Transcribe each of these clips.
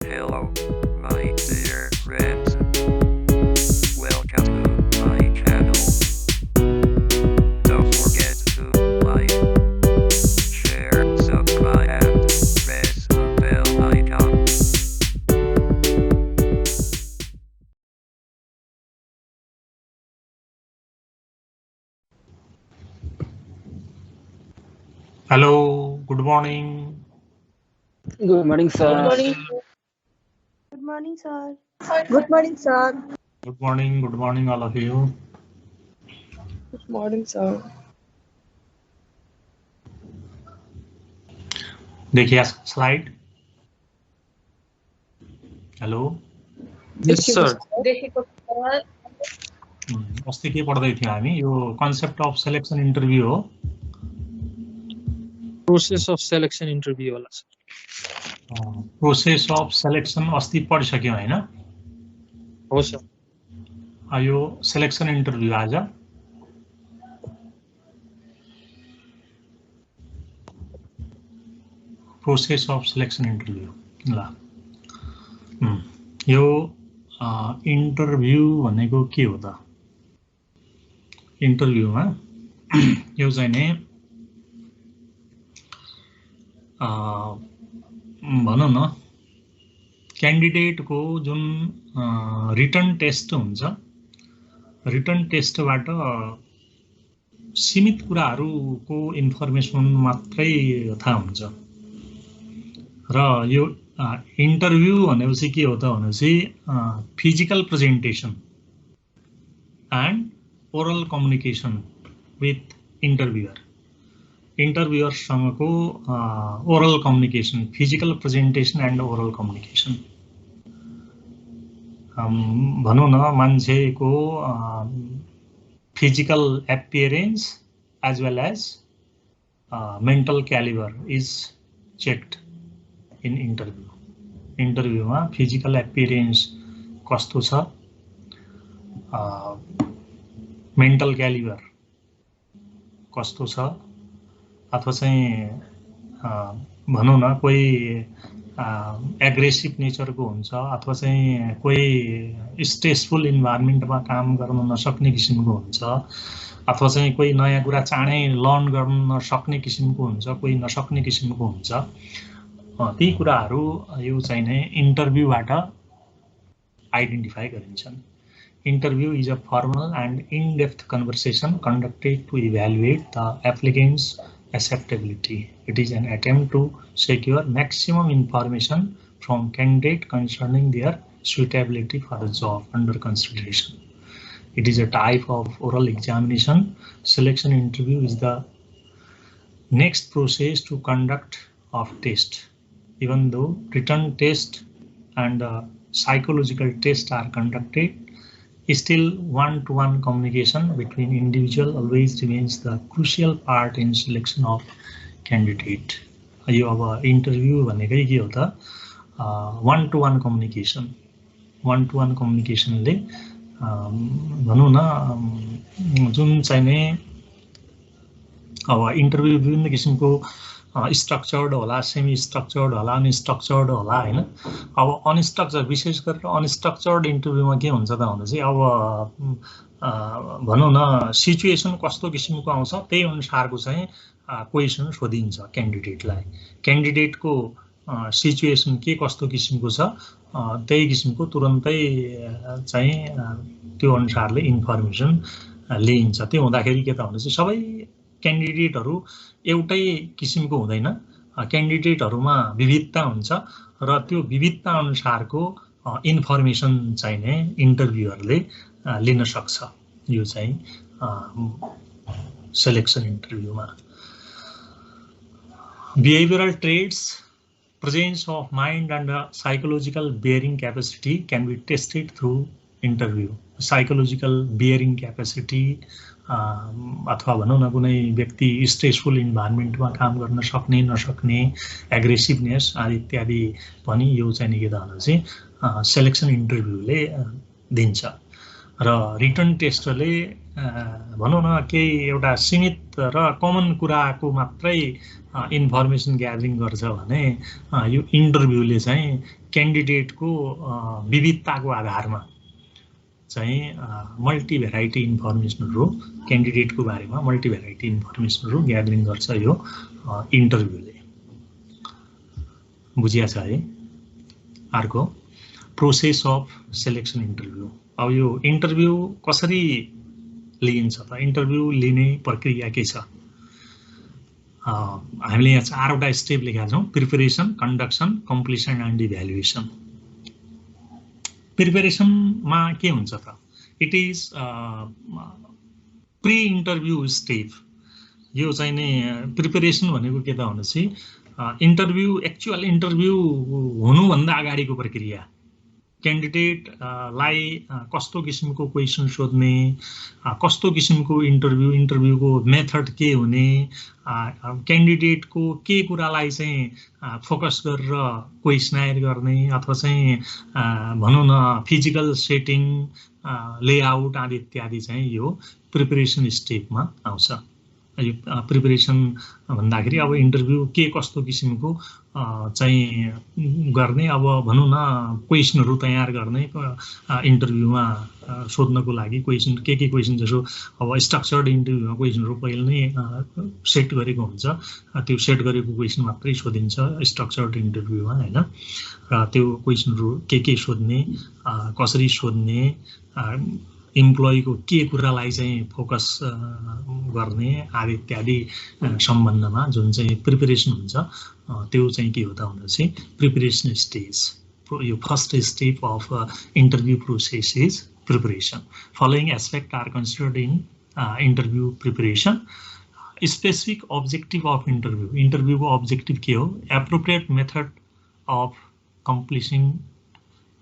Hello, my dear friends. Welcome to my channel. Don't forget to like, share, subscribe, and press the bell icon. Hello, good morning. Good morning, sir. Good morning. Good morning, sir. Good morning, sir. Good morning, all of you. Good morning, sir. देखिए slide. Hello. Yes, sir. अस्ति के पढ्दै थियौँ हामी? यो concept of selection interview हो. Process of selection interview होला sir. Process of selection अस्ति पढिसक्यौँ हैन? हो सर. यो सेलेक्सन इन्टरभ्यू आज. Process of selection interview. ल. यो इन्टरभ्यू भनेको के हो त? इन्टरभ्यूमा यो चाहिँ नि भनौँ न क्यान्डिडेटको जुन रिटन टेस्ट हुन्छ, रिटन टेस्टबाट सीमित कुराहरूको इन्फर्मेसन मात्रै थाहा हुन्छ. र यो इन्टरभ्यू भनेपछि के हो त भनेपछि physical presentation and oral communication with interviewer. इन्टरभ्युअरसँगको oral communication, physical presentation and oral communication. भनौँ न मान्छेको physical appearance as well as mental calibre is checked in interview. इन्टरभ्यूमा फिजिकल एपियरेन्स कस्तो छ, मेन्टल क्यालिबर कस्तो छ, अथवा चाहिँ भनौँ न कोही एग्रेसिभ नेचरको हुन्छ, अथवा चाहिँ कोही स्ट्रेसफुल इन्भाइरोमेन्टमा काम गर्न नसक्ने किसिमको हुन्छ, अथवा चाहिँ कोही नयाँ कुरा चाँडै लर्न गर्न नसक्ने किसिमको हुन्छ, कोही नसक्ने किसिमको हुन्छ. ती कुराहरू यो चाहिँ नै इन्टरभ्यूबाट आइडेन्टिफाई गरिन्छन्. Interview is a formal and in-depth conversation conducted to evaluate the applicant's acceptability. It is an attempt to secure maximum information from candidate concerning their suitability for the job under consideration. It is a type of oral examination. Selection interview is the next process to conduct of test. Even though written test and psychological test are conducted, still one-to-one communication between individual always remains the crucial part in selection of candidate. यो अब interview भनेकै के हो त? one-to-one communication. one-to-one communicationले भनौँ न जुन चाहिँ नि अब इन्टरभ्यू विभिन्न किसिमको स्ट्रक्चर्ड होला, सेमी स्ट्रक्चर्ड होला, अनस्ट्रक्चर्ड होला हैन. अब अनस्ट्रक्चर्ड, विशेष गरेर अनस्ट्रक्चर्ड इन्टरभ्यूमा के हुन्छ त भने चाहिँ अब भनौँ न सिचुएसन कस्तो किसिमको आउँछ त्यही अनुसारको चाहिँ क्वेसन सोधिन्छ क्यान्डिडेटलाई. क्यान्डिडेटको सिचुएसन के कस्तो किसिमको छ त्यही किसिमको तुरन्तै चाहिँ त्यो अनुसारले इन्फर्मेसन लिइन्छ. त्यो हुँदाखेरि के त भने चाहिँ सबै क्यान्डिडेटहरू एउटै किसिमको हुँदैन. क्यान्डिडेटहरूमा विविधता हुन्छ र त्यो विविधता अनुसारको इन्फर्मेसन चाहिँ नै इन्टरभ्युअरले लिन सक्छ. यो चाहिँ सेलेक्सन इन्टरभ्यूमा. Behavioural traits, presence of mind and psychological bearing capacity can be tested through interview. Psychological bearing capacity अथवा भनौँ न कुनै व्यक्ति स्ट्रेसफुल इन्भाइरोमेन्टमा काम गर्न सक्ने नसक्ने, एग्रेसिभनेस आदि इत्यादि पनि यो चाहिँ के त भने चाहिँ सेलेक्सन इन्टरभ्यूले दिन्छ. र रिटन टेस्टले भनौँ न केही एउटा सीमित र कमन कुराको मात्रै इन्फर्मेसन ग्यादरिङ गर्छ भने यो इन्टरभ्यूले चाहिँ क्यान्डिडेटको विविधताको आधारमा चाहिँ मल्टिभेराइटी इन्फर्मेसनहरू क्यान्डिडेटको बारेमा मल्टिभेराइटी इन्फर्मेसनहरू ग्यादरिङ गर्छ यो इन्टरभ्यूले। बुझिया छ है। अर्को प्रोसेस अफ सेलेक्सन इन्टरभ्यू। अब यो इन्टरभ्यू कसरी लिइन्छ त? इन्टरभ्यू लिने प्रक्रिया के छ? हामीले यहाँ 4वटा स्टेप लेखेका छौँ। Preparation, conduction, completion and evaluation. प्रिपरेसनमा के हुन्छ त? It is pre interview step. यो चाहिँ नि प्रिपरेसन भनेको के त भनेपछि इन्टरभ्यू एक्चुअल इन्टरभ्यू हुनुभन्दा अगाडिको प्रक्रिया। क्यान्डिडेटलाई कस्तो किसिमको क्वेसन सोध्ने, कस्तो किसिमको इन्टरभ्यूको मेथड के हुने, क्यान्डिडेटको के कुरालाई चाहिँ फोकस गरेर क्वेसनायर गर्ने अथवा चाहिँ भनौँ न फिजिकल सेटिङ, लेआउट आदि इत्यादि चाहिँ यो प्रिपरेसन स्टेपमा आउँछ। यो प्रिपरेसन भन्दाखेरि अब इन्टरभ्यू के कस्तो किसिमको चाहिँ गर्ने, अब भनौँ न क्वेसनहरू तयार गर्ने इन्टरभ्यूमा सोध्नको लागि क्वेसन के क्वेसन जसो अब स्ट्रक्चर्ड इन्टरभ्यूमा क्वेसनहरू पहिले नै सेट गरेको हुन्छ। त्यो सेट गरेको क्वेसन मात्रै सोधिन्छ स्ट्रक्चर्ड इन्टरभ्यूमा हैन। र त्यो क्वेसनहरू के सोध्ने, कसरी सोध्ने, इम्प्लोइको के कुरालाई चाहिँ फोकस गर्ने आदि इत्यादि सम्बन्धमा जुन चाहिँ प्रिपरेसन हुन्छ त्यो चाहिँ के हो त भनेपछि प्रिपरेसन स्टेज। यो first step of interview process is preparation. Following aspect are considered in interview preparation. Specific objective of interview. इन्टरभ्यूको अब्जेक्टिभ के हो? Appropriate method of completing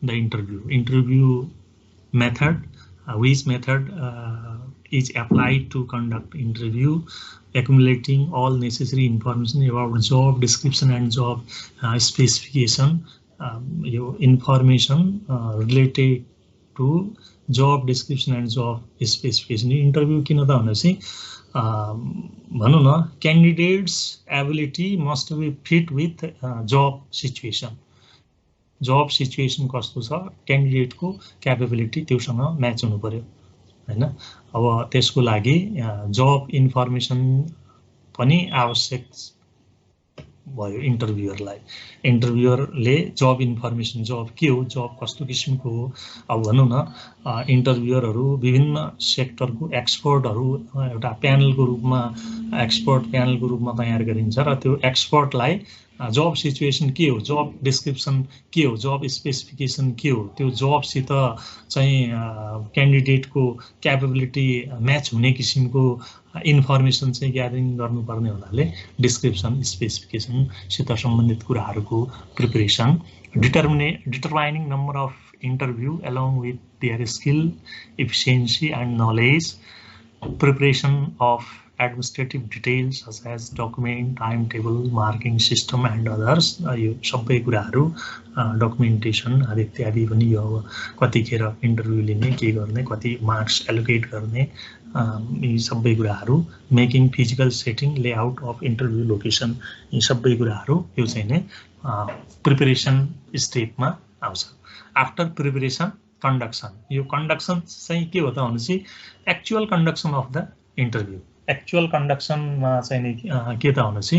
the interview. Interview method, which method is applied to conduct interview, accumulating all necessary information about job description and job specification. Your information related to job description and job specification. Interview किन त भनेपछि भनौँ न candidates ability must be fit with job situation. जब situation कस्तो छ, क्यान्डिडेटको capability त्योसँग match हुनु पर्यो हैन। अब त्यसको लागि जब इन्फर्मेसन पनि आवश्यक भयो इन्टरभ्युअरलाई। इन्टरभ्युअरले जब इन्फर्मेसन, जब के हो, जब कस्तो किसिमको हो। अब भनौँ न इन्टरभ्युअरहरू विभिन्न सेक्टरको एक्सपर्टहरू एउटा प्यानलको रूपमा, एक्सपर्ट प्यानलको रूपमा तयार गरिन्छ र त्यो एक्सपर्टलाई जब सिचुएसन के हो, जब डिस्क्रिप्सन के हो, जब स्पेसिफिकेसन के हो, त्यो जबसित चाहिँ क्यान्डिडेटको क्यापेबिलिटी म्याच हुने किसिमको इन्फर्मेसन चाहिँ ग्यादरिङ गर्नुपर्ने हुनाले डिस्क्रिप्सन स्पेसिफिकेसनसित सम्बन्धित कुराहरूको preparation. Determining number of interview along with their skill, efficiency and knowledge. Preparation of administrative details such as document, timetable, marking system and others. यो सबै कुराहरू डकुमेन्टेसन आदि इत्यादि पनि यो कतिखेर इन्टरभ्यू लिने, के गर्ने, कति मार्क्स एलोकेट गर्ने, यी सबै कुराहरू। Making physical setting, layout of interview location, यी सबै कुराहरू यो चाहिँ नै प्रिपरेसन स्टेपमा आउँछ। After preparation conduction. यो कन्डक्सन चाहिँ के हो त भनेपछि actual conduction of the interview. Actual कन्डक्सनमा चाहिँ नि के त भनेपछि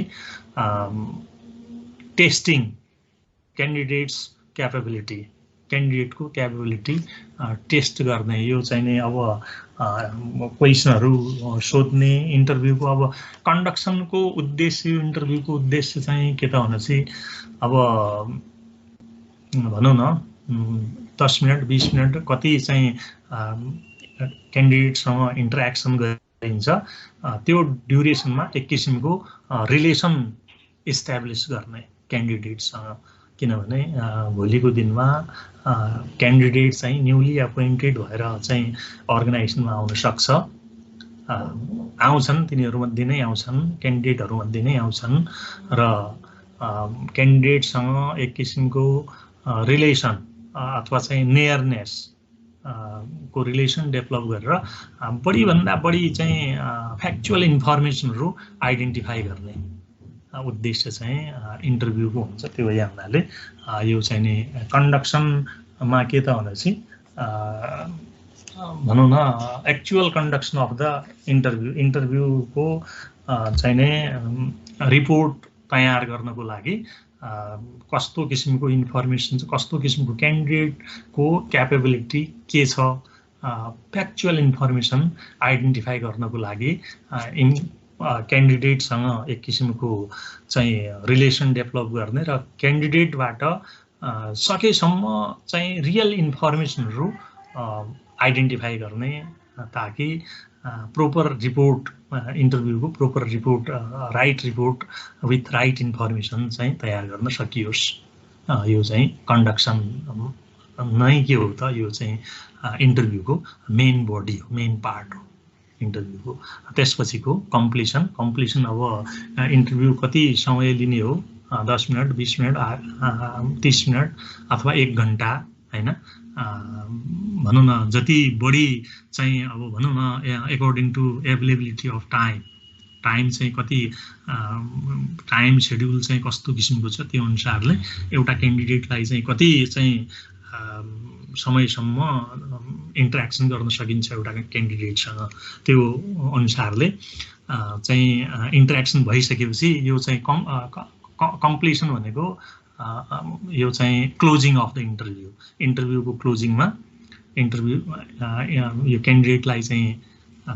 टेस्टिङ क्यान्डिडेट्स क्यापेबिलिटी, क्यान्डिडेटको क्यापेबिलिटी टेस्ट गर्ने। यो चाहिँ नि अब क्वेसनहरू सोध्ने इन्टरभ्यूको। अब कन्डक्सनको उद्देश्य, इन्टरभ्यूको उद्देश्य चाहिँ के त भनेपछि अब भनौँ न 10 मिनट 20 मिनट कति चाहिँ क्यान्डिडेटसँग इन्टरेक्सन गरिन्छ, त्यो ड्युरेसनमा एक किसिमको रिलेसन इस्टाब्लिस गर्ने क्यान्डिडेटसँग। किनभने भोलिको दिनमा क्यान्डिडेट चाहिँ न्युली एपोइन्टेड भएर चाहिँ अर्गनाइजेसनमा आउन सक्छ, आउँछन्, तिनीहरूमध्ये नै आउँछन्, क्यान्डिडेटहरूमध्ये नै आउँछन् र क्यान्डिडेटसँग एक किसिमको रिलेसन अथवा चाहिँ नियरनेस को रिलेसन डेभलप गरेर बढीभन्दा बढी चाहिँ फ्याक्चुअल इन्फर्मेसनहरू आइडेन्टिफाई गर्ने उद्देश्य चाहिँ इन्टरभ्यूको हुन्छ। त्यो भए हुनाले यो चाहिँ नि कन्डक्सनमा के त भनेपछि भनौँ न एक्चुअल कन्डक्सन अफ द इन्टरभ्यूको चाहिँ नि रिपोर्ट तयार गर्नको लागि कस्तो किसिमको इन्फर्मेसन छ, कस्तो किसिमको क्यान्डिडेटको क्यापेबिलिटी के छ, फ्याक्चुअल इन्फर्मेसन आइडेन्टिफाई गर्नको लागि क्यान्डिडेटसँग एक किसिमको चाहिँ रिलेसन डेभलप गर्ने र क्यान्डिडेटबाट सकेसम्म चाहिँ रियल इन्फर्मेसनहरू आइडेन्टिफाई गर्ने ताकि प्रोपर रिपोर्ट इन्टरभ्यूको proper report write report with right information चाहिँ तयार गर्न सकियोस्। यो चाहिँ कन्डक्सन नै के हो त, यो चाहिँ इन्टरभ्यूको मेन बडी हो, मेन पार्ट हो इन्टरभ्यूको। त्यसपछिको कम्प्लिसन अब इन्टरभ्यू कति समय लिने हो, 10 मिनट 20 मिनट 30 मिनट अथवा 1 घन्टा हैन, भनौँ न जति बढी चाहिँ अब भनौँ न according to availability of time चाहिँ कति टाइम सेड्युल चाहिँ कस्तो किसिमको छ त्यो अनुसारले एउटा क्यान्डिडेटलाई चाहिँ कति चाहिँ समयसम्म इन्टरेक्सन गर्न सकिन्छ एउटा क्यान्डिडेटसँग, त्यो अनुसारले चाहिँ इन्टरेक्सन भइसकेपछि यो चाहिँ कम्प्लिसन भनेको यो चाहिँ क्लोजिङ अफ द इन्टरभ्यूको क्लोजिङमा यो क्यान्डिडेटलाई चाहिँ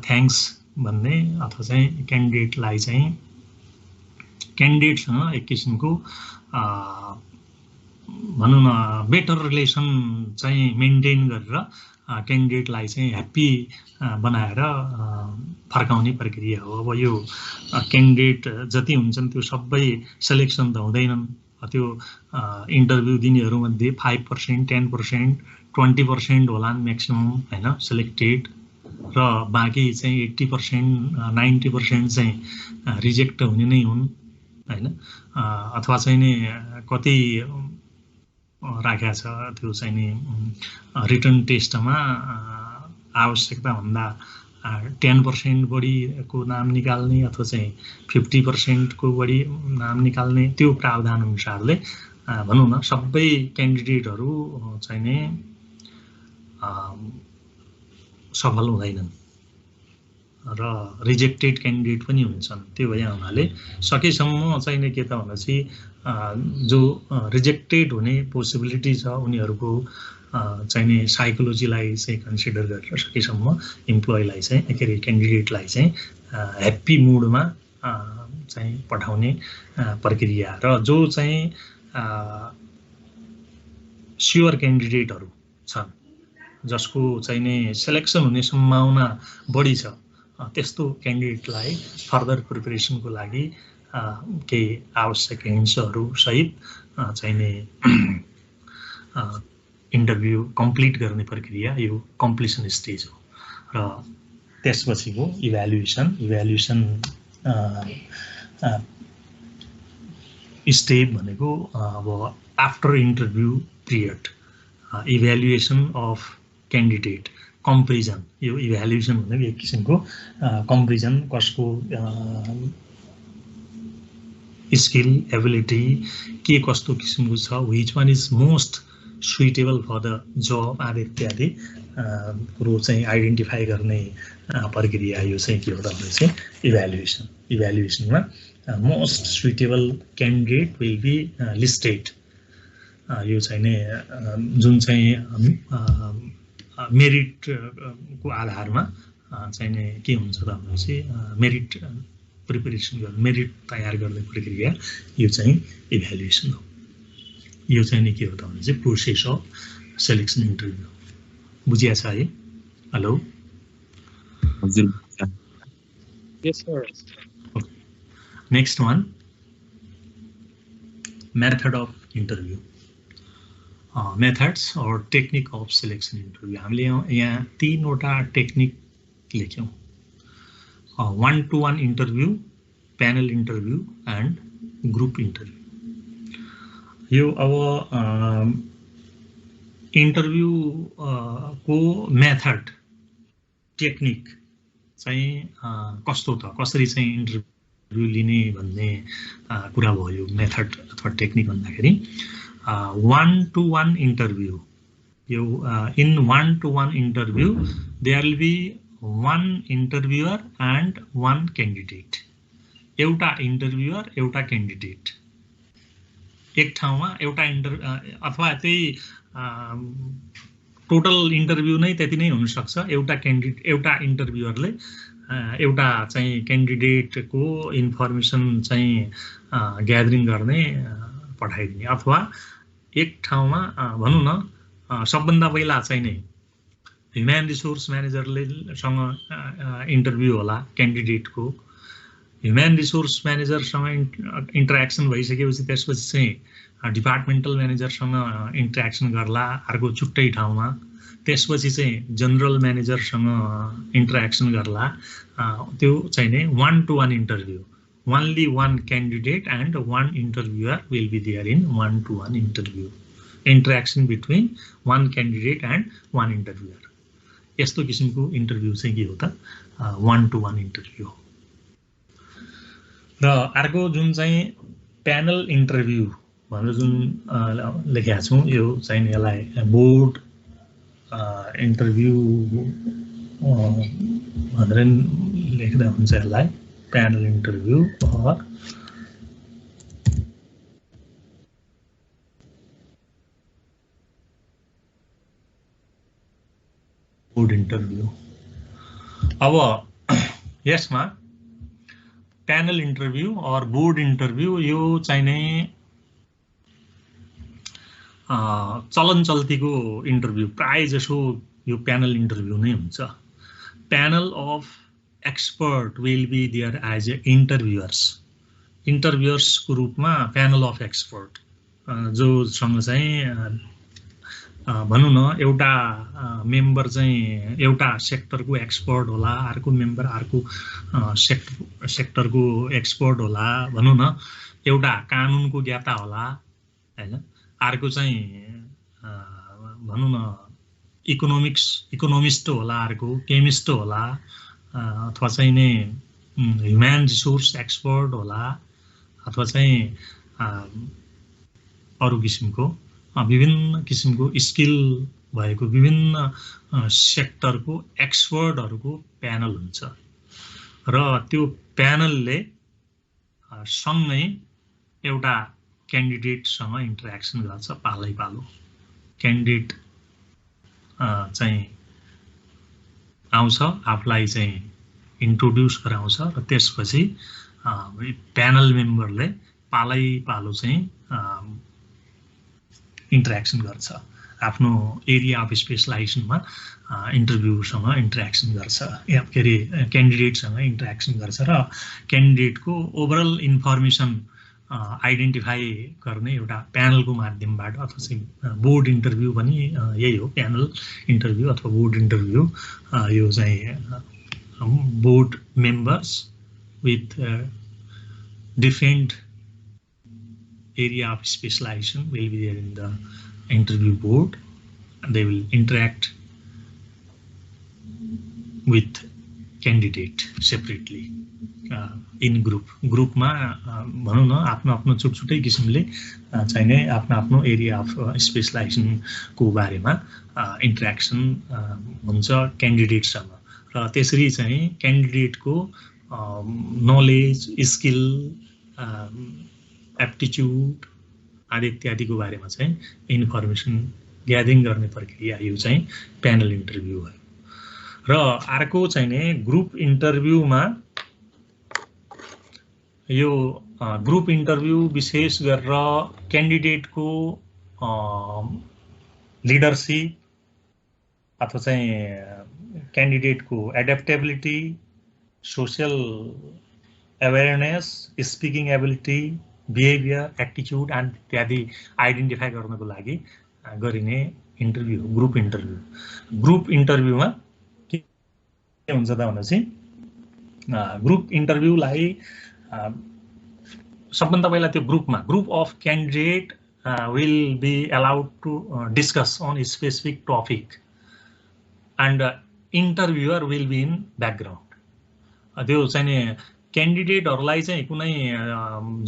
थ्याङ्क्स भन्ने अथवा चाहिँ क्यान्डिडेटसँग एक किसिमको भनौँ न बेटर रिलेसन चाहिँ मेन्टेन गरेर क्यान्डिडेटलाई चाहिँ ह्याप्पी बनाएर फर्काउने प्रक्रिया हो। अब यो क्यान्डिडेट जति हुन्छन् त्यो सबै सेलेक्सन त हुँदैनन्, त्यो इन्टरभ्यू दिनेहरूमध्ये 5%, 10%, 20% होलान् म्याक्सिमम हैन सेलेक्टेड, र बाँकी चाहिँ 80%, 90% चाहिँ रिजेक्ट हुने नै हुन् हैन, अथवा चाहिँ नि कति राखेको छ त्यो चाहिँ नि रिटन टेस्टमा आवश्यकताभन्दा 10% बढीको नाम निकाल्ने अथवा चाहिँ 50% को बढी नाम निकाल्ने, त्यो प्रावधान अनुसारले भनौँ न सबै क्यान्डिडेटहरू चाहिँ नि सफल हुँदैनन् र रिजेक्टेड क्यान्डिडेट पनि हुन्छन्। त्यो भए हुनाले सकेसम्म चाहिँ नि के त भनेपछि जो रिजेक्टेड हुने पोसिबिलिटी छ उनीहरूको चाहिँ नि साइकोलोजीलाई चाहिँ कन्सिडर गरेर सकेसम्म इम्प्लोइलाई चाहिँ के अरे क्यान्डिडेटलाई चाहिँ ह्याप्पी मुडमा चाहिँ पठाउने प्रक्रिया, र जो चाहिँ स्योर क्यान्डिडेटहरू छन् जसको चाहिँ नि सेलेक्सन हुने सम्भावना बढी छ त्यस्तो क्यान्डिडेटलाई फर्दर प्रिपरेसनको लागि केही आवश्यक हिन्ट्सहरू सहित चाहिँ नि इन्टरभ्यू कम्प्लिट गर्ने प्रक्रिया यो कम्प्लिसन स्टेज हो। र त्यसपछिको इभ्यालुएसन स्टेप भनेको अब after interview period evaluation of candidate comparison. यो इभ्यालुएसन भनेको एक किसिमको कम्पेरिजन, कसको स्किल एबिलिटी के कस्तो किसिमको छ, which one is most suitable for the job आदि इत्यादि कुरो चाहिँ आइडेन्टिफाई गर्ने प्रक्रिया यो चाहिँ के हो त भने चाहिँ इभ्यालुएसनमा most suitable candidate will be listed. यो चाहिँ नि जुन चाहिँ मेरिटको आधारमा चाहिँ नि के हुन्छ त भनेपछि मेरिट प्रिपरेसन गर्ने, मेरिट तयार गर्ने प्रक्रिया यो चाहिँ इभ्यालुएसन हो। यो चाहिँ नि के हो त भने चाहिँ प्रोसेस अफ सेलेक्सन इन्टरभ्यू। बुझिया छ है? हेलो हजुर। Yes, sir. Next one method of interview, methods और टेक्निक अफ सेलेक्सन इन्टरभ्यू। हामीले यहाँ 3वटा टेक्निक लेख्यौँ, 1-to-1 interview, panel interview and group interview. यो अब इन्टरभ्यू को मेथड टेक्निक चाहिँ कस्तो त कसरी चाहिँ इन्टरभ्यू लिने भन्ने कुरा भयो मेथड अथवा टेक्निक भन्दाखेरि 1-to-1 इन्टरभ्यू यो in 1-to-1 interview there will be one interviewer and one candidate एउटा इन्टरभ्युअर एउटा क्यान्डिडेट एक ठाउँमा एउटा अथवा त्यही टोटल इन्टरभ्यू नै त्यति नै हुन सक्छ एउटा इन्टरभ्युअरले एउटा चाहिँ क्यान्डिडेटको इन्फर्मेसन चाहिँ ग्यादरिङ गर्ने पठाइदिने अथवा एक ठाउँमा भनौँ न सबभन्दा पहिला चाहिँ नै ह्युमन रिसोर्स म्यानेजरले सँग इन्टरभ्यू होला क्यान्डिडेटको ह्युमन रिसोर्स म्यानेजरसँग इन्टरेक्सन भइसकेपछि त्यसपछि चाहिँ डिपार्टमेन्टल म्यानेजरसँग इन्टरेक्सन गर्ला अर्को छुट्टै ठाउँमा त्यसपछि चाहिँ जनरल म्यानेजरसँग इन्टरेक्सन गर्ला त्यो चाहिँ नै 1-to-1 interview only one candidate and one interviewer will be there in 1-to-1 interview interaction between one candidate and one interviewer यस्तो किसिमको इन्टरभ्यू चाहिँ के हो त 1-to-1 इन्टरभ्यू हो र अर्को जुन चाहिँ प्यानल इन्टरभ्यू भनेर जुन लेखेका छौँ यो चाहिँ यसलाई बोर्ड इन्टरभ्यू भनेर लेख्दा हुन्छ यसलाई panel interview or board interview अब यसमा प्यानल इन्टरभ्यू और बोर्ड इन्टरभ्यू यो चाहिँ नै चलन चल्तीको इन्टरभ्यू प्राय जसो यो प्यानल इन्टरभ्यू नै हुन्छ panel of expert will be there as a interviewers को रूपमा प्यानल अफ एक्सपर्ट जो सँग चाहिँ भनौँ न एउटा मेम्बर चाहिँ एउटा सेक्टरको एक्सपर्ट होला अर्को मेम्बर अर्को सेक्टरको एक्सपर्ट होला भनौँ न एउटा कानुनको ज्ञाता होला हैन अर्को चाहिँ भनौँ न इकोनोमिस्ट होला अर्को केमिस्ट होला अथवा चाहिँ नै ह्युमन रिसोर्स एक्सपर्ट होला अथवा चाहिँ अरु किसिमको विभिन्न किसिमको स्किल भएको विभिन्न सेक्टरको एक्सपर्टहरुको प्यानल हुन्छ र त्यो प्यानलले सँगै एउटा क्यान्डिडेटसँग इन्टरेक्सन गर्छ पालै पालो क्यान्डिडेट चाहिँ आउँछ आफुलाई चाहिँ इन्ट्रोड्युस गराउँछ र त्यसपछि प्यानल मेम्बरले पालै पालो चाहिँ इन्टरेक्सन गर्छ आफ्नो एरिया अफ स्पेशलाइजेसनमा इन्टरभ्यूसँग इन्टरेक्सन गर्छ या के अरे क्यान्डिडेटसँग इन्टरेक्सन गर्छ र क्यान्डिडेटको ओभरअल इन्फर्मेसन आइडेन्टिफाई गर्ने एउटा प्यानलको माध्यमबाट अथवा चाहिँ बोर्ड इन्टरभ्यू पनि यही हो प्यानल इन्टरभ्यू अथवा बोर्ड इन्टरभ्यू यो चाहिँ board members with different area of specialization will be there in the interview board and they will interact with candidate separately in group मा भनौँ न आफ्नो आफ्नो छुटछुटै किसिमले चाहिँ नै आफ्नो आफ्नो एरिया अफ स्पेशलाइजेसन को बारेमा इन्टरेक्सन हुन्छ क्यान्डिडेटसँग र त्यसरी चाहिँ क्यान्डिडेटको नलेज स्किल एप्टिट्युड आदि इत्यादिको बारेमा चाहिँ इन्फर्मेसन ग्यादरिङ गर्ने प्रक्रिया यो चाहिँ प्यानल इन्टरभ्यू हो र अर्को चाहिँ नि ग्रुप इन्टरभ्यूमा यो ग्रुप इन्टरभ्यू विशेष गरेर क्यान्डिडेटको लिडरशिप अथवा चाहिँ क्यान्डिडेटको adaptability social awareness speaking ability behaviour attitude and इत्यादि आइडेन्टिफाई गर्नको लागि गरिने इन्टरभ्यू ग्रुप इन्टरभ्यूमा के हुन्छ त भनेपछि ग्रुप इन्टरभ्यूलाई सबभन्दा पहिला त्यो group of candidate will be allowed to discuss on a specific topic, and interviewer will be in background. त्यो चाहिँ क्यान्डिडेटहरुलाई चाहिँ कुनै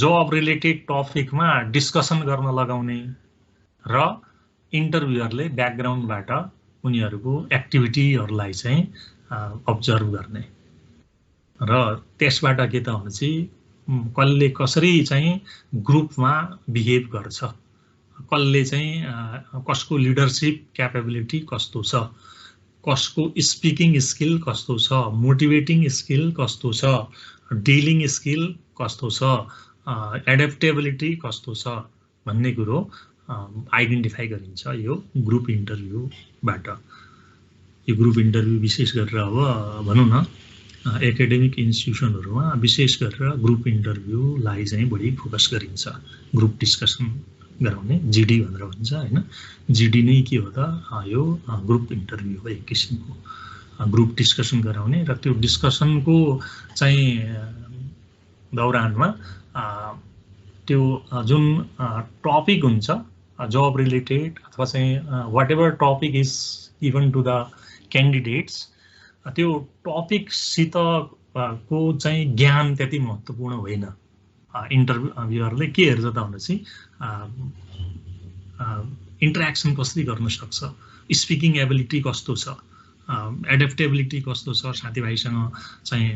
जब रिलेटेड टपिकमा डिस्कसन गर्न लगाउने र इन्टरभ्युअरले ब्याकग्राउन्डबाट उनीहरुको एक्टिभिटीहरुलाई चाहिँ अब्जर्भ गर्ने र त्यसबाट के त भने चाहिँ कसले कसरी चाहिँ ग्रुपमा बिहेभ गर्छ, कसले चाहिँ कसको लिडरशिप क्यापेबिलिटी कस्तो छ, कसको स्पिकिङ स्किल कस्तो छ, मोटिवेटिङ स्किल कस्तो छ, डिलिङ स्किल कस्तो छ, एडेप्टेबिलिटी कस्तो छ भन्ने कुरो आइडेन्टिफाई गरिन्छ यो ग्रुप इन्टरभ्युबाट। यो ग्रुप इन्टरभ्यु विशेष गरेर अब भनौं न एकाडेमिक इन्स्टिट्युसनहरुमा विशेष गरेर ग्रुप इन्टरभ्युलाई चाहिँ बढी फोकस गरिन्छ। ग्रुप डिस्कसन गराउने जीडी भनेर भन्छ हैन। जीडी नै के हो त, यो ग्रुप इन्टरभ्यु हो, एक किसिमको ग्रुप डिस्कसन गराउने र त्यो डिस्कसनको चाहिँ दौरानमा त्यो जुन टपिक हुन्छ जब रिलेटेड अथवा चाहिँ whatever topic is given to the candidates, त्यो टपिक सितको चाहिँ ज्ञान त्यति महत्त्वपूर्ण होइन। इन्टरभ्युअरले के हेर्छ त भने चाहिँ इन्टरेक्सन कसरी गर्न सक्छ, स्पिकिङ एबिलिटी कस्तो छ, एडेप्टेबिलिटी कस्तो छ, साथीभाइसँग चाहिँ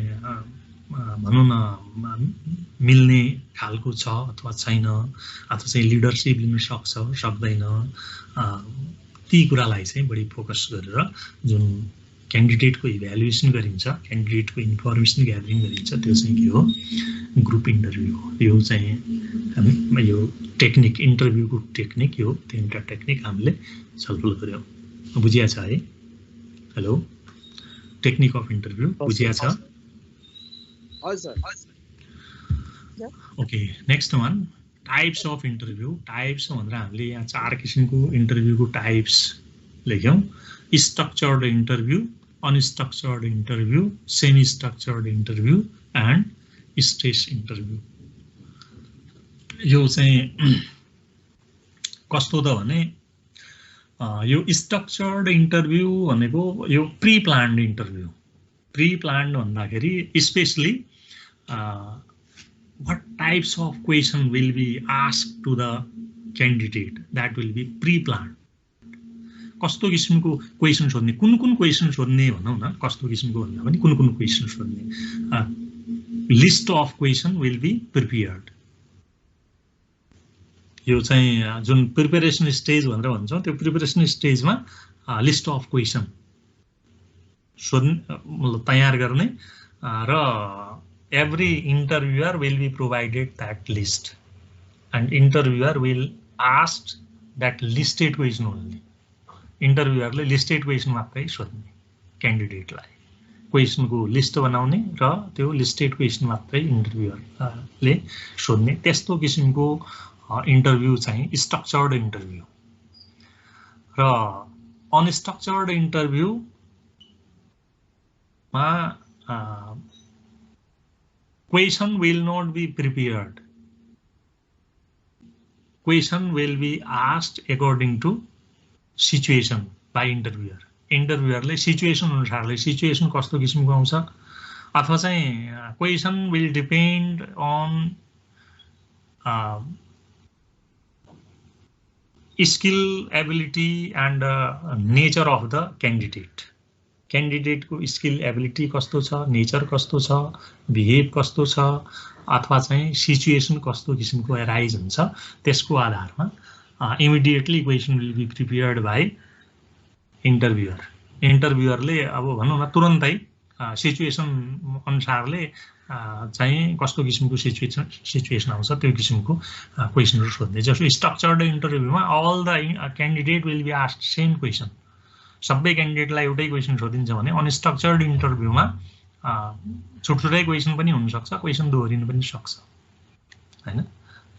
भनौं न मिल्ने खालको छ अथवा छैन, अथवा चाहिँ लिडरशिप लिन सक्छ सक्दैन, ती कुरालाई चाहिँ बढी फोकस गरेर जुन क्यान्डिडेटको इभ्यालुएसन गरिन्छ, क्यान्डिडेटको इन्फर्मेसन ग्यादरिङ गरिन्छ, त्यो चाहिँ के हो, ग्रुप इन्टरभ्यु हो। यो चाहिँ यो टेक्निक, इन्टरभ्युको टेक्निक, यो तीनटा टेक्निक हामीले छलफल गर्यौं। बुझिया छ है? हेलो, टेक्निक अफ इन्टरभ्यु बुझिया छ? Okay, next one types of interview. Types भनेर हामीले यहाँ 4 किसिमको इन्टरभ्युको टाइप्स लेख्यौं। Structured interview, unstructured interview, semi structured interview and stress interview. यो चाहिँ कस्तो त भने यो स्ट्रक्चर्ड इन्टरभ्यु भनेको यो pre planned interview. Pre planned भन्दाखेरि specially what types of question will be asked to the candidate, that will be pre-planned. कस्तो किसिमको क्वेशन सोध्ने, कुन क्वेशन सोध्ने भनौं न, कस्तो किसिमको भन्दा पनि कुन क्वेशन सोध्ने, list of question will be prepared. यो चाहिँ जुन प्रिपरेसन स्टेज भनेर भन्छौं, त्यो प्रिपरेसन स्टेजमा लिस्ट अफ क्वेशन सोध्ने, मतलब तयार गर्ने र every interviewer will be provided that list and interviewer will ask that listed question only. Interviewer ले listed question मात्रै सोध्ने क्यान्डिडेटलाई, क्वेशन को लिस्ट बनाउने र त्यो लिस्टेड क्वेशन मात्रै इन्टरभ्युअर ले सोध्ने, त्यस्तो किसिमको इन्टरभ्यु चाहिँ स्ट्रक्चर्ड इन्टरभ्यु। र अनस्ट्रक्चर्ड इन्टरभ्यु मा question will not be prepared. Question will be asked according to situation by interviewer. Interviewer ले situation अनुसारले situation कस्तो किसिमको आउँछ, अथवा चाहिँ question will depend on skill, ability and nature of the candidate. Candidate को skill ability कस्तो छ, नेचर कस्तो छ, बिहेभ कस्तो छ, अथवा चाहिँ सिचुएसन कस्तो किसिमको एराइज हुन्छ, त्यसको आधारमा immediately question will be prepared by interviewer. इन्टरभ्युअरले अब भनौं न तुरन्तै सिचुएसन अनुसारले चाहिँ कस्तो किसिमको सिचुएसन आउँछ त्यो किसिमको क्वेशनहरु सोध्ने। जस्तो स्ट्रक्चर्ड इन्टरभ्युमा all the candidate will be asked same question, सबै क्यान्डिडेटलाई एउटै क्वेशन सोधिन्छ भने अनस्ट्रक्चर्ड इन्टरभ्युमा छुटछुटै क्वेशन पनि हुन सक्छ, क्वेशन दोहोरिन पनि सक्छ हैन।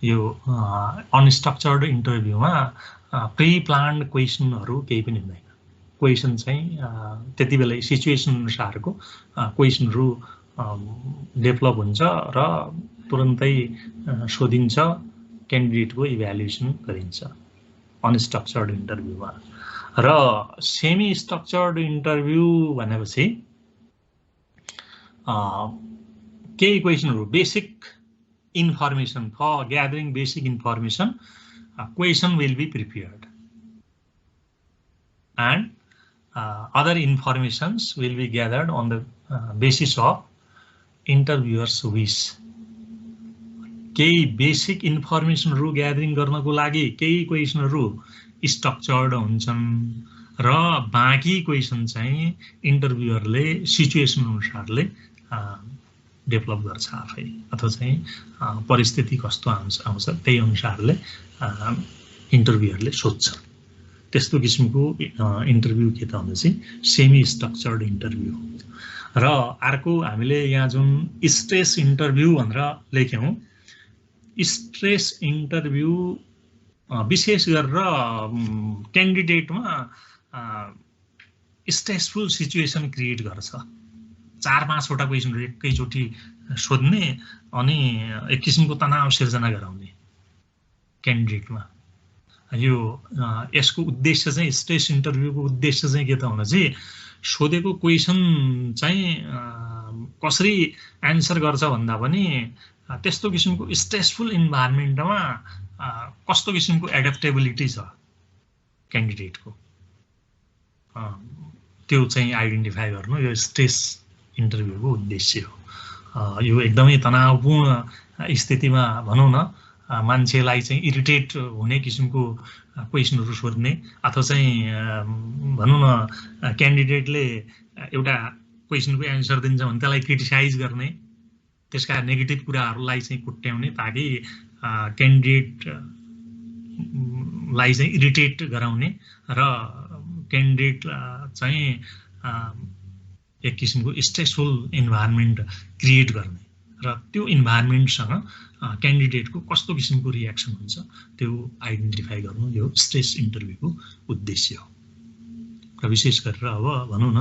यो अनस्ट्रक्चर्ड इन्टरभ्युमा प्री प्लान्ड क्वेशनहरु केही पनि हुँदैन। क्वेशन चाहिँ त्यति बेला सिचुएसन अनुसारको क्वेशनहरु डेभलप हुन्छ र तुरन्तै सोधिन्छ क्यान्डिडेटको इभ्यालुएसन गरिन्छ अनस्ट्रक्चर्ड इन्टरभ्यूमा। र सेमी स्ट्रक्चर्ड इन्टरभ्यू भनेपछि केही क्वेसनहरू basic information for gathering basic information question will be prepared and other informations will be gathered on the basis of interviewers wish। केही बेसिक इन्फर्मेसनहरू ग्यादरिङ गर्नको लागि केही क्वेसनहरू स्ट्रक्चर्ड हुन्छन् र बाँकी क्वेसन चाहिँ इन्टरभ्युअरले सिचुएसन अनुसारले डेभलप गर्छ आफै, अथवा चाहिँ परिस्थिति कस्तो आउँछ त्यही अनुसारले इन्टरभ्युअरले सोध्छ। त्यस्तो किसिमको इन्टरभ्यू के त भन्दा चाहिँ सेमी स्ट्रक्चर्ड इन्टरभ्यू। र अर्को हामीले यहाँ जुन स्ट्रेस इन्टरभ्यू भनेर लेख्यौँ, स्ट्रेस इन्टरभ्यू विशेष गरेर क्यान्डिडेटमा स्ट्रेसफुल सिचुएसन क्रिएट गर्छ। 4-5 वटा क्वेसनहरू एकैचोटि सोध्ने अनि एक किसिमको तनाव सिर्जना गराउने क्यान्डिडेटमा। यो यसको उद्देश्य चाहिँ स्ट्रेस इन्टरभ्यूको उद्देश्य चाहिँ के त भन्दा चाहिँ सोधेको क्वेसन चाहिँ कसरी एन्सर गर्छ भन्दा पनि त्यस्तो किसिमको स्ट्रेसफुल इन्भाइरोमेन्टमा कस्तो किसिमको एडप्टेबिलिटी छ क्यान्डिडेटको त्यो चाहिँ आइडेन्टिफाई गर्नु यो स्ट्रेस इन्टरभ्यूको उद्देश्य हो। यो एकदमै तनावपूर्ण स्थितिमा भनौँ न मान्छेलाई चाहिँ इरिटेट हुने किसिमको क्वेसनहरू सोध्ने अथवा चाहिँ भनौँ न क्यान्डिडेटले एउटा क्वेसनको एन्सर दिन्छ भने त्यसलाई क्रिटिसाइज गर्ने, त्यसका नेगेटिभ कुराहरूलाई चाहिँ कुट्याउने ताकि क्यान्डिडेटलाई चाहिँ इरिटेट गराउने र क्यान्डिडेट चाहिँ एक किसिमको स्ट्रेसफुल इन्भाइरोमेन्ट क्रिएट गर्ने र त्यो इन्भाइरोमेन्टसँग क्यान्डिडेटको कस्तो किसिमको रियाक्सन हुन्छ त्यो आइडेन्टिफाई गर्नु यो स्ट्रेस इन्टरभ्यूको उद्देश्य हो। र विशेष गरेर अब भनौँ न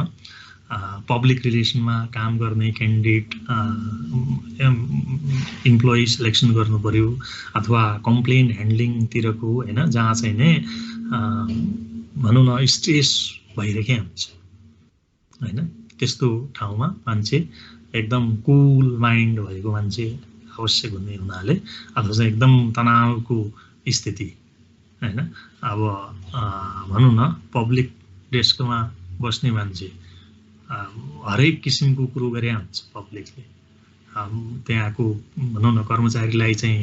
पब्लिक रिलेसनमा काम गर्ने क्यान्डिडेट इम्प्लोइ सिलेक्सन गर्नु पर्यो अथवा कम्प्लेन ह्यान्डलिङतिरको हैन जहाँ चाहिँ नै भनौँ न स्ट्रेस भइरहेकै हुन्छ हैन, त्यस्तो ठाउँमा मान्छे एकदम कुल माइन्ड भएको मान्छे आवश्यक हुने हुनाले अथवा चाहिँ एकदम तनावको स्थिति हैन। अब भनौँ न पब्लिक डेस्कमा बस्ने मान्छे हरेक किसिमको कुरो गरे हुन्छ पब्लिकले, त्यहाँको भनौँ न कर्मचारीलाई चाहिँ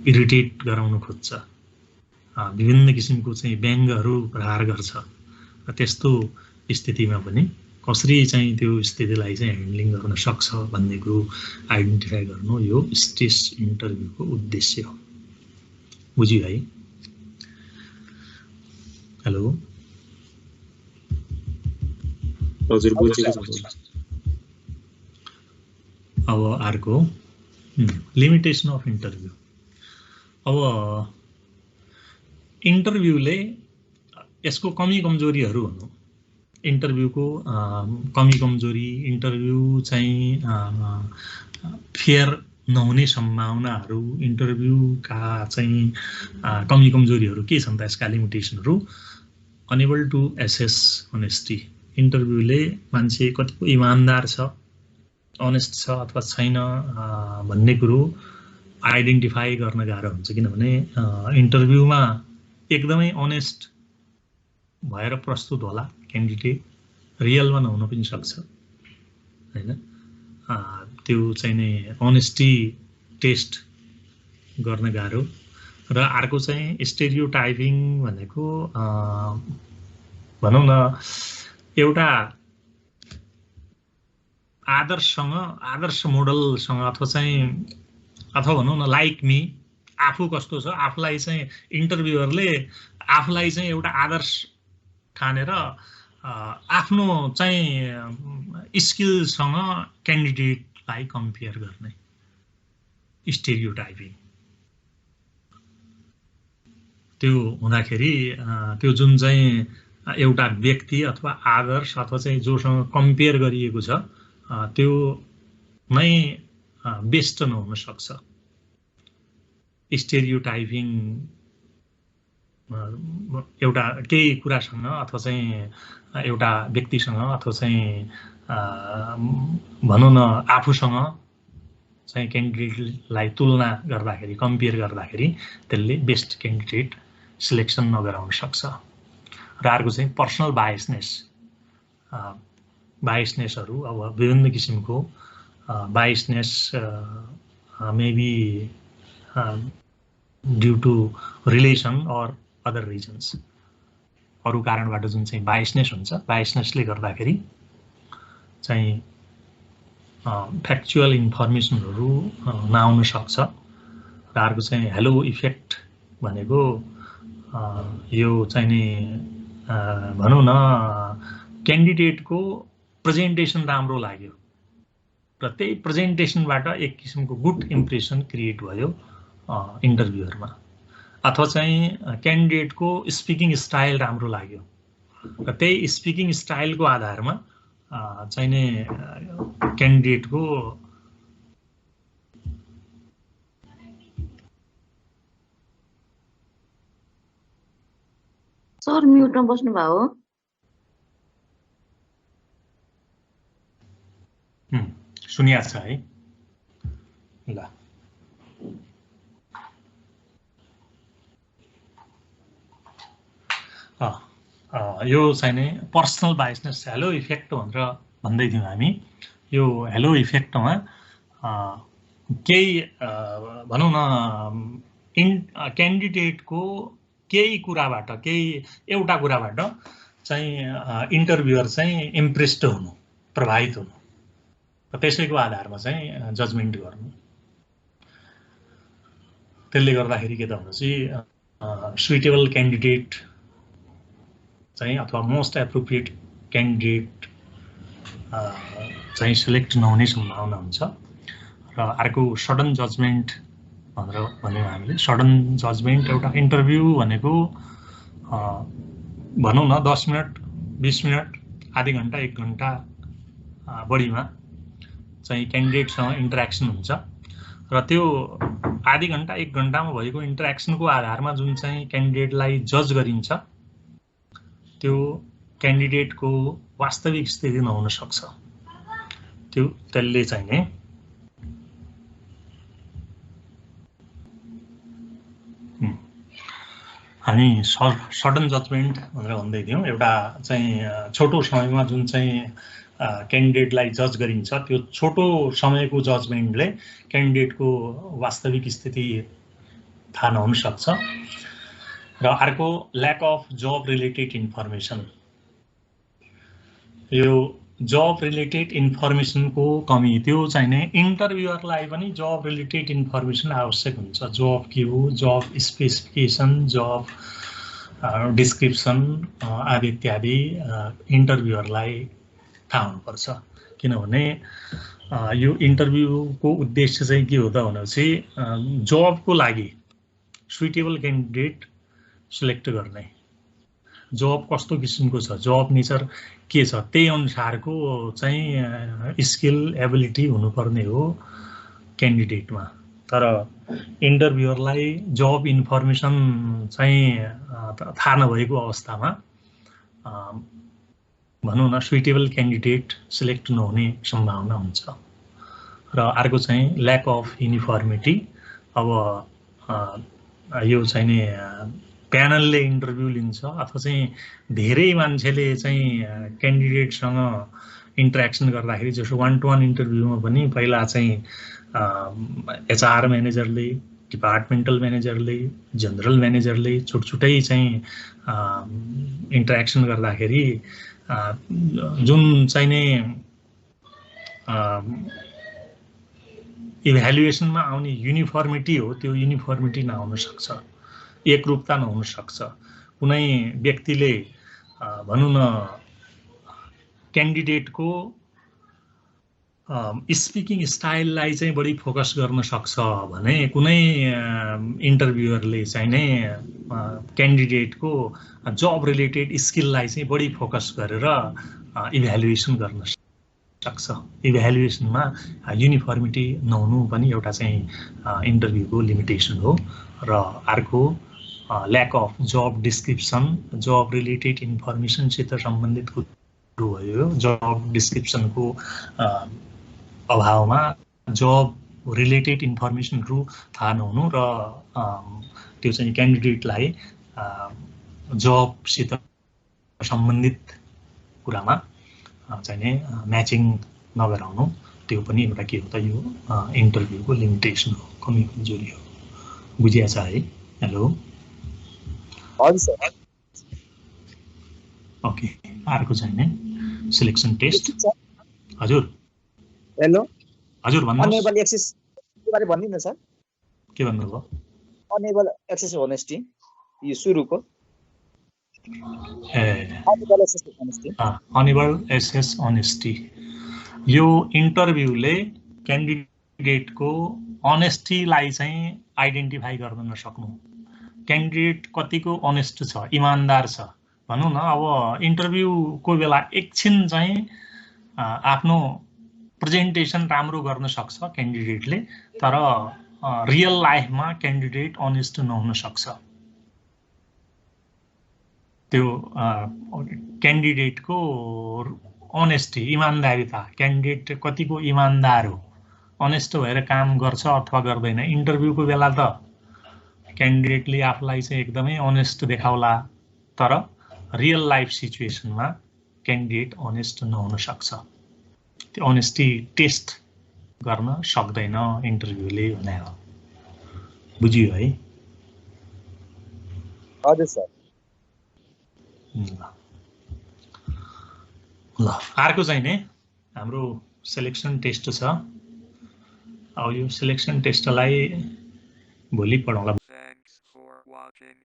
इरिटेट गराउन खोज्छ, विभिन्न किसिमको चाहिँ व्यङ्गहरू प्रहार गर्छ। त्यस्तो स्थितिमा पनि कसरी चाहिँ त्यो स्थितिलाई चाहिँ ह्यान्डलिङ गर्न सक्छ भन्ने कुरो आइडेन्टिफाई गर्नु यो स्ट्रेस इन्टरभ्यूको उद्देश्य हो। बुझ्यो है? हेलो हजुर बुझेको छ। अब अर्को लिमिटेसन अफ इन्टरभ्यू। अब इन्टरभ्यूले यसको कमी कमजोरीहरू हुनु, इन्टरभ्यूको कमी कमजोरी, इन्टरभ्यू चाहिँ फेयर नहुने सम्भावनाहरू, इन्टरभ्यूका चाहिँ कमी कमजोरीहरू के छन् त यसका लिमिटेसनहरू? अनेबल टु एसेस अनेस्टी, इन्टरभ्यूले मान्छे कतिको इमान्दार छ, अनेस्ट छ अथवा छैन भन्ने कुरो आइडेन्टिफाई गर्न गाह्रो हुन्छ। किनभने इन्टरभ्यूमा एकदमै अनेस्ट भएर प्रस्तुत होला क्यान्डिडेट, रियलमा नहुन पनि सक्छ हैन। त्यो चाहिँ नै अनेस्टी टेस्ट गर्न गाह्रो। र अर्को चाहिँ स्टेरियोटाइपिङ भनेको भनौँ न एउटा आदर्श मोडलसँग अथवा भनौँ न लाइक मी, आफू कस्तो छ आफूलाई चाहिँ इन्टरभ्युअरले आफूलाई चाहिँ एउटा आदर्श ठानेर आफ्नो चाहिँ स्किलसँग क्यान्डिडेटलाई कम्पेयर गर्ने स्टेरियोटाइपिङ। त्यो हुँदाखेरि त्यो जुन चाहिँ एउटा व्यक्ति अथवा आदर्श अथवा चाहिँ जोसँग कम्पेयर गरिएको छ त्यो नै बेस्ट नहुन सक्छ। स्टेरियोटाइपिङ एउटा केही कुरासँग अथवा चाहिँ एउटा व्यक्तिसँग अथवा चाहिँ भनौँ न आफूसँग चाहिँ क्यान्डिडेटलाई तुलना गर्दाखेरि कम्पेयर गर्दाखेरि त्यसले बेस्ट क्यान्डिडेट सिलेक्सन नगराउन सक्छ। र अर्को चाहिँ पर्सनल बायसनेसहरू अब विभिन्न किसिमको biasness maybe due to relation or other reasons, अरू कारणबाट जुन चाहिँ बायसनेस हुन्छ, बायसनेसले गर्दाखेरि चाहिँ फ्याक्चुअल इन्फर्मेसनहरू नआउन सक्छ। र अर्को चाहिँ हेलो इफेक्ट भनेको यो चाहिँ नि भनौँ न क्यान्डिडेटको प्रेजेन्टेसन राम्रो लाग्यो र त्यही प्रेजेन्टेसनबाट एक किसिमको गुड इम्प्रेसन क्रिएट भयो इन्टरभ्यूहरुमा, अथवा चाहिँ क्यान्डिडेटको स्पिकिङ स्टाइल राम्रो लाग्यो र त्यही स्पिकिङ स्टाइलको आधारमा चाहिँ नि क्यान्डिडेटको सर म्युटमा बस्नु भयो हो? सुनिया छ है ल। यो चाहिँ नि पर्सनल बायसनेस हेलो इफेक्ट भनेर भन्दै थियौँ हामी। यो हेलो इफेक्टमा केही भनौँ न क्यान्डिडेटको केही कुराबाट केही एउटा कुराबाट चाहिँ इन्टरभ्युअर चाहिँ इम्प्रेस्ड हुनु, प्रभावित हुनु र त्यसैको आधारमा चाहिँ जजमेन्ट गर्नु। त्यसले गर्दाखेरि के त भनेपछि सुइटेबल क्यान्डिडेट चाहिँ अथवा मोस्ट एप्रोप्रिएट क्यान्डिडेट चाहिँ सिलेक्ट नहुने सम्भावना हुन्छ। र अर्को सडन जजमेन्ट भनेर भन्यौँ हामीले। सडन जजमेन्ट एउटा इन्टरभ्यू भनेको भनौँ न 10 मिनट 20 मिनट आधी घन्टा 1 घन्टा बढीमा चाहिँ क्यान्डिडेटसँग इन्टरेक्सन हुन्छ र त्यो आधी घन्टा 1 घन्टामा भएको इन्टरेक्सनको आधारमा जुन चाहिँ क्यान्डिडेटलाई जज गरिन्छ त्यो क्यान्डिडेटको वास्तविक स्थिति नहुन सक्छ। त्यसले चाहिँ नि हामी सडन जजमेन्ट भनेर भन्दै थियौँ। एउटा चाहिँ छोटो समयमा जुन चाहिँ क्यान्डिडेटलाई जज गरिन्छ त्यो छोटो समयको जजमेन्टले क्यान्डिडेटको वास्तविक स्थिति थाहा नहुन सक्छ। र अर्को lack of job related information. यो जब रिलेटेड इन्फर्मेसनको कमी त्यो चाहिँ नि इन्टरभ्युअरलाई पनि जब रिलेटेड इन्फर्मेसन आवश्यक हुन्छ। जब के हो, जब स्पेसिफिकेसन, जब डिस्क्रिप्सन आदि इत्यादि इन्टरभ्युअरलाई थाहा हुनुपर्छ। किनभने यो इन्टरभ्यूको उद्देश्य चाहिँ के हो त भनेपछि जबको लागि सुइटेबल क्यान्डिडेट सिलेक्ट गर्ने। जब कस्तो किसिमको छ, जब नेचर के छ, त्यही अनुसारको चाहिँ स्किल एबिलिटी हुनुपर्ने हो क्यान्डिडेटमा। तर इन्टरभ्युअरलाई जब इन्फर्मेसन चाहिँ थाहा नभएको अवस्थामा भनौँ न सुइटेबल क्यान्डिडेट सिलेक्ट नहुने सम्भावना हुन्छ। र अर्को चाहिँ ल्याक अफ युनिफर्मिटी। अब यो चाहिँ नि प्यानलले इन्टरभ्यू लिन्छ अथवा चाहिँ धेरै मान्छेले चाहिँ क्यान्डिडेटसँग इन्टरेक्सन गर्दाखेरि, जस्तो 1-to-1 इन्टरभ्यूमा पनि पहिला चाहिँ एचआर म्यानेजरले, डिपार्टमेन्टल म्यानेजरले, जनरल म्यानेजरले छुटछुटै चाहिँ इन्टरेक्सन गर्दाखेरि जुन चाहिँ नि इभ्यालुएसनमा आउने युनिफर्मिटी हो त्यो युनिफर्मिटी नहुन सक्छ, एकरूपता नहुन सक्छ। कुनै व्यक्तिले भनौँ न क्यान्डिडेटको स्पिकिङ स्टाइललाई चाहिँ बढी फोकस गर्न सक्छ भने कुनै इन्टरभ्युअरले चाहिँ नै क्यान्डिडेटको जब रिलेटेड स्किललाई चाहिँ बढी फोकस गरेर इभ्यालुएसन गर्न सक्छ। सक्छ। इभ्यालुएसनमा युनिफर्मिटी नहुनु पनि एउटा चाहिँ इन्टरभ्यूको लिमिटेसन हो। र अर्को lack of job description, job related इन्फर्मेसनसित सम्बन्धित कुरो भयो। जब डिस्क्रिप्सनको अभावमा जब रिलेटेड इन्फर्मेसनहरू थाहा नहुनु र त्यो चाहिँ क्यान्डिडेटलाई जबसित सम्बन्धित कुरामा चाहिँ म्याचिङ नगराउनु, त्यो पनि एउटा के हो त यो इन्टरभ्यूको लिमिटेसन हो, कमी कमजोरी हो। बुझिया छ है? हेलो, हजुर सर। ओके, अर्को चाहिँ सिलेक्सन टेस्ट। हजुर हेलो, हजुर भन्नुहोस्। अनेबल एक्सेस के बारे भन्दिनु न सर? के भन्नुभयो? अनेबल एक्सेस होनेस्टी, यो सुरुको अनेबल एक्सेस अनेस्टी। यो इन्टरभ्यूले क्यान्डिडेटको अनेस्टीलाई चाहिँ आइडेन्टिफाई गर्न नसक्नु। क्यान्डिडेट कतिको अनेस्ट छ, इमान्दार छ भनौँ न। अब इन्टरभ्यूको बेला एकछिन चाहिँ आफ्नो प्रेजेन्टेसन राम्रो गर्न सक्छ क्यान्डिडेटले, तर रियल लाइफमा क्यान्डिडेट अनेस्ट नहुन सक्छ। त्यो क्यान्डिडेटको अनेस्टी, इमान्दारिता, क्यान्डिडेट कतिको इमान्दार हो, अनेस्ट भएर काम गर्छ अथवा गर्दैन। इन्टरभ्यूको बेला त क्यान्डिडेटले आफूलाई चाहिँ एकदमै अनेस्ट देखाउला, तर रियल लाइफ सिचुएसनमा क्यान्डिडेट अनेस्ट नहुन सक्छ। त्यो अनेस्टी टेस्ट गर्न सक्दैन इन्टरभ्यूले भने हो। बुझियो है? हजुर सर। ल, अर्को चाहिँ नि हाम्रो सिलेक्सन टेस्ट छ। अब यो सिलेक्सन टेस्टलाई भोलि पढौँला।